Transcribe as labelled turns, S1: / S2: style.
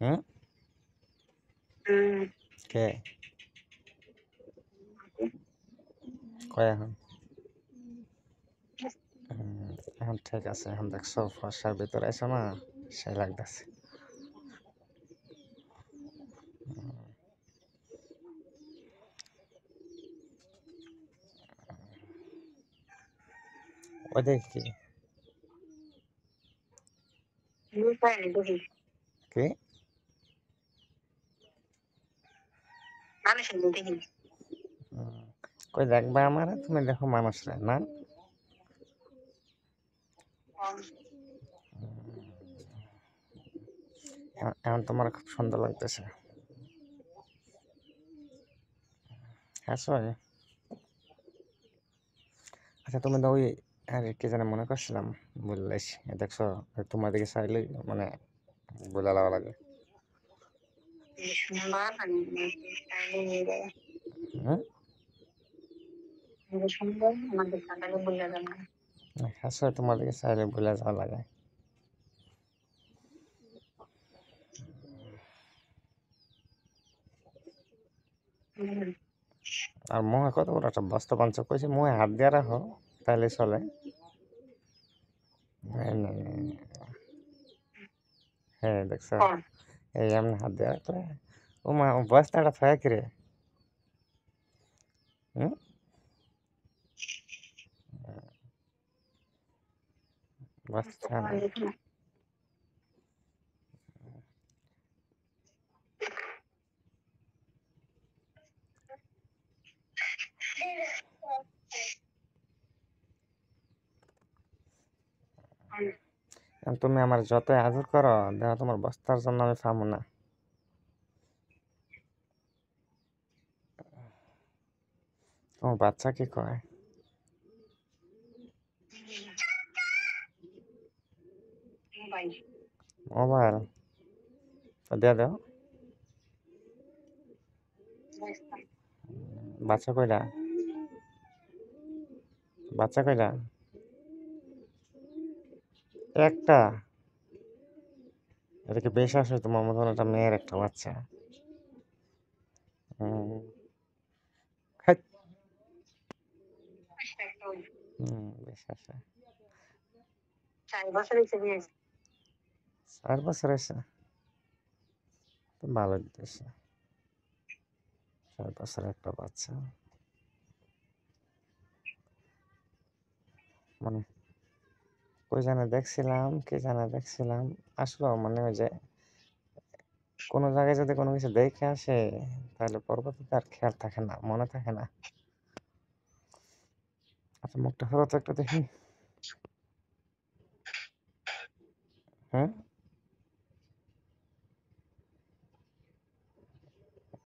S1: হুম?
S2: হুম,
S1: কে? কয় এখন? হুম, এখন ঠিক আছে। এখন দেখছো ফর্সার ভিতরে আইছো না? সেই লাগতেছে। ওইদিকে কি?
S2: পাইনি দেখি
S1: কি?
S2: মানুষের দেখি
S1: হুম, কই দেখবা আমারে? তুমি দেখো মানুষরে, না? এখন তোমার খুব সুন্দর লাগতেছে। হাসো? আচ্ছা তুমি তো ওই আরে কি জানি মনে করছিলাম, বললেস দেখছো তোমার দিকে চাইলে মানে বলে লাগা লাগে।
S2: সুন্দর নিয়ে যায়
S1: হুম?
S2: সুন্দর আমাদের কাটালে বলে যাবে না
S1: হাসো তোমার দিকে চাইলে বলে যাওয়া লাগে। আর মুখে কত বড় একটা বস্তা পাঞ্চ কইছে, মুখে হাত দিয়ে রাখো তাহলে চলে। এই নে, হ্যাঁ দেখছো,
S2: কম
S1: এই এমনি হাত দিয়ে রাখলে ও মা ও বস্তাটা থাকে কিরে। হুম? বস্তা না। এখন তুমি আমার যতই আদর করো, দেখো তোমার বস্তার জন্য আমি পাবো না। তোমার বাচ্চা কি কয়? মোবাইল দিয়ে দাও। বাচ্চা কইরা? বাচ্চা কইরা? একটা? এটা কি বেশ আসে তোমার মতন একটা মেয়ের একটা বাচ্চা? হুম, হাইট, বেশ আসে।
S2: 4 বছর হয়েছে বিয়ে
S1: 4 বছর হয়েছে? তো ভালো দিতেছে। 4 বছর একটা বাচ্চা, মানে কই জানে দেখছিলাম, কি জানে দেখছিলাম। আসলে মানে ওই যে কোনো জায়গায় যদি কোনো কিছু দেখে আসে, তাহলে পরবর্তীতে আর খেয়াল থাকে না, মনে থাকে না। আচ্ছা মুখটা ফেরত একটু দেখি। হুম?